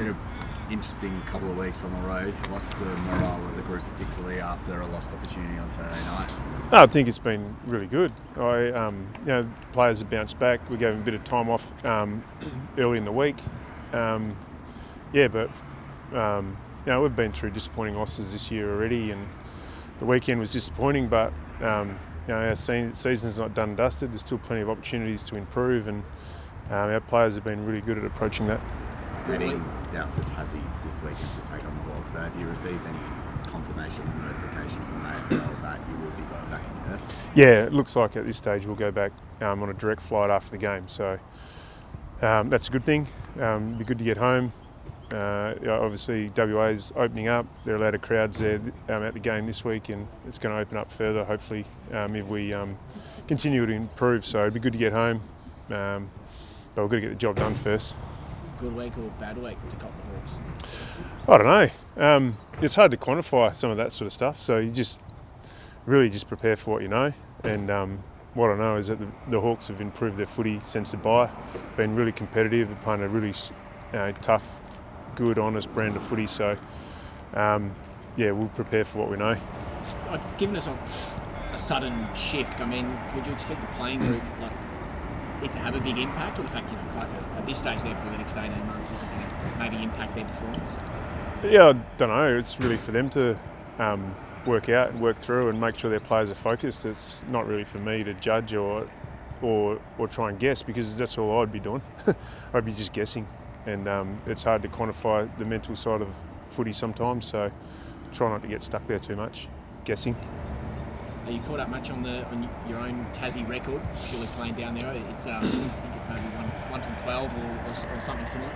been an interesting couple of weeks on the road. What's the morale of the group, particularly after a lost opportunity on Saturday night? I think it's been really good. Players have bounced back. We gave them a bit of time off early in the week. We've been through disappointing losses this year already, and the weekend was disappointing. But our season's not done and dusted. There's still plenty of opportunities to improve, and our players have been really good at approaching that. Heading down to Tassie this weekend to take on the Hawks, but have you received any confirmation or notification from AFL that you will be going back to Perth? Yeah, it looks like at this stage we'll go back on a direct flight after the game, so that's a good thing. It'd be good to get home. Obviously WA's opening up. There are a lot of crowds there at the game this week, and it's going to open up further hopefully if we continue to improve, so it'd be good to get home, but we've got to get the job done first. Good week or bad week to cop the Hawks? I don't know. It's hard to quantify some of that sort of stuff, so you just prepare for what you know. And what I know is that the Hawks have improved their footy since the bye, been really competitive, playing a really tough, good, honest brand of footy. So we'll prepare for what we know. It's given us a sudden shift. I mean, would you expect the playing group it to have a big impact, or the fact at this stage there for the next 18 months isn't going to maybe impact their performance? Yeah, I don't know. It's really for them to work out and work through and make sure their players are focused. It's not really for me to judge or try and guess, because that's all I'd be doing. I'd be just guessing, and it's hard to quantify the mental side of footy sometimes. So try not to get stuck there too much, guessing. Are you caught up much on your own Tassie record, purely playing down there? It's I think it maybe 1 from 12 or something similar?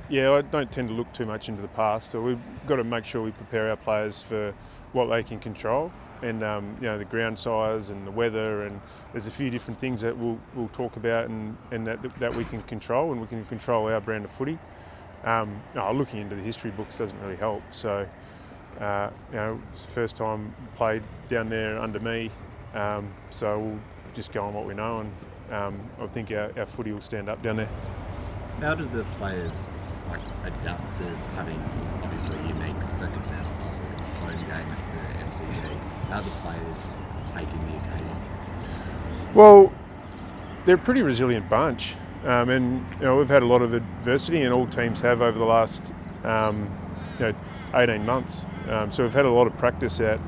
Yeah, I don't tend to look too much into the past. So we've got to make sure we prepare our players for what they can control, and the ground size and the weather, and there's a few different things that we'll talk about and that we can control, and we can control our brand of footy. Looking into the history books doesn't really help. So it's the first time played down there under me, so we'll just go on what we know, and I think our footy will stand up down there. How do the players adapt to having obviously unique circumstances last week at the home game at the MCG? How do the players take in the occasion? Well, they're a pretty resilient bunch, and we've had a lot of adversity, and all teams have over the last 18 months. So we've had a lot of practice at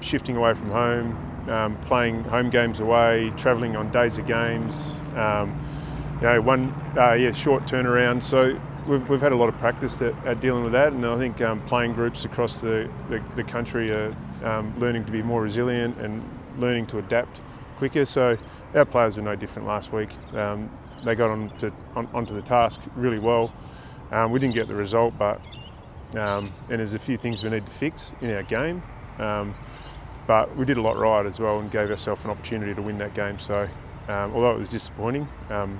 shifting away from home, playing home games away, travelling on days of games. Short turnaround. So we've had a lot of practice at dealing with that, and I think playing groups across the country are learning to be more resilient and learning to adapt quicker. So our players were no different last week. They got onto the task really well. We didn't get the result, but and there's a few things we need to fix in our game. But we did a lot right as well, and gave ourselves an opportunity to win that game. So although it was disappointing, I'd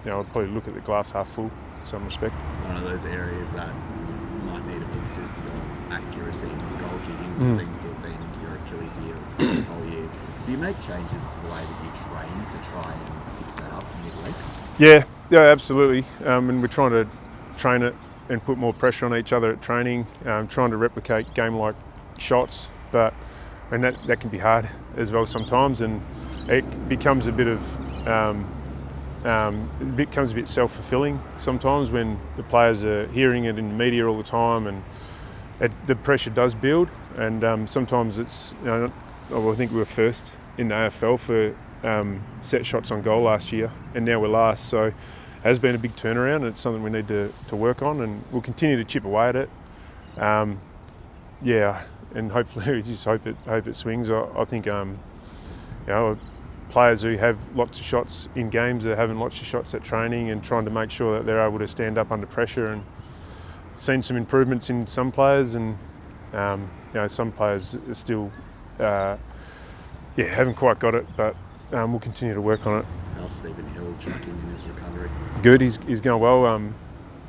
probably look at the glass half full in some respect. One of those areas that might need a fix is your accuracy in goal kicking. Seems to have been your Achilles heel this whole year. Do you make changes to the way that you train to try and fix that up midweek? Yeah, absolutely. And we're trying to train it and put more pressure on each other at training, trying to replicate game-like shots, but that can be hard as well sometimes, and it becomes a bit of becomes a bit self-fulfilling sometimes when the players are hearing it in the media all the time, and the pressure does build. And sometimes it's, I think we were first in the AFL for set shots on goal last year, and now we're last. So it has been a big turnaround, and it's something we need to work on, and we'll continue to chip away at it. And hopefully we just hope it swings. I think players who have lots of shots in games are having lots of shots at training, and trying to make sure that they're able to stand up under pressure, and seen some improvements in some players, and some players are still haven't quite got it, but we'll continue to work on it. How's Stephen Hill tracking in his recovery? Good, he's going well.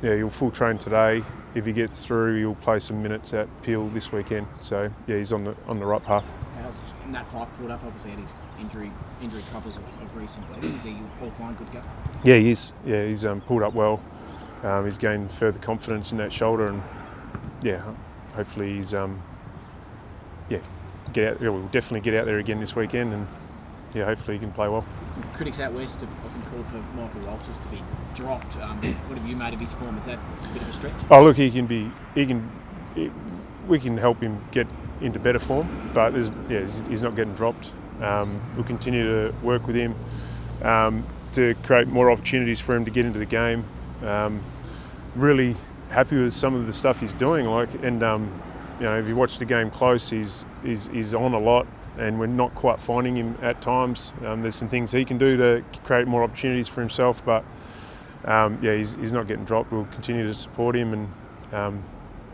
He'll full train today. If he gets through, he'll play some minutes at Peel this weekend. So he's on the right path. How's Nat Fyfe pulled up? Obviously had his injury troubles of recent weeks. Is he all fine, good to go? Yeah, he is. Yeah, he's pulled up well. he's gained further confidence in that shoulder, and yeah, hopefully he's we'll definitely get out there again this weekend, and yeah, hopefully he can play well. Critics out west have often called for Michael Walters to be dropped. What have you made of his form? Is that a bit of a stretch? Oh look, we can help him get into better form, but he's not getting dropped. We'll continue to work with him to create more opportunities for him to get into the game. Really happy with some of the stuff he's doing, if you watch the game close, he's on a lot, and we're not quite finding him at times. There's some things he can do to create more opportunities for himself, but he's not getting dropped. We'll continue to support him, and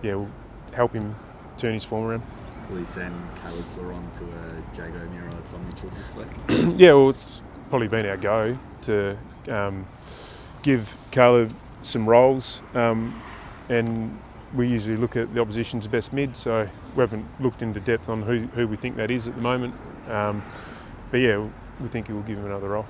we'll help him turn his form around. Will you send Caleb Sloron to a Jago Mira or Tom Mitchell this week? Yeah, well, it's probably been our go to give Caleb some roles, and we usually look at the opposition's best mid, so we haven't looked into depth on who we think that is at the moment. We think he will give him another role.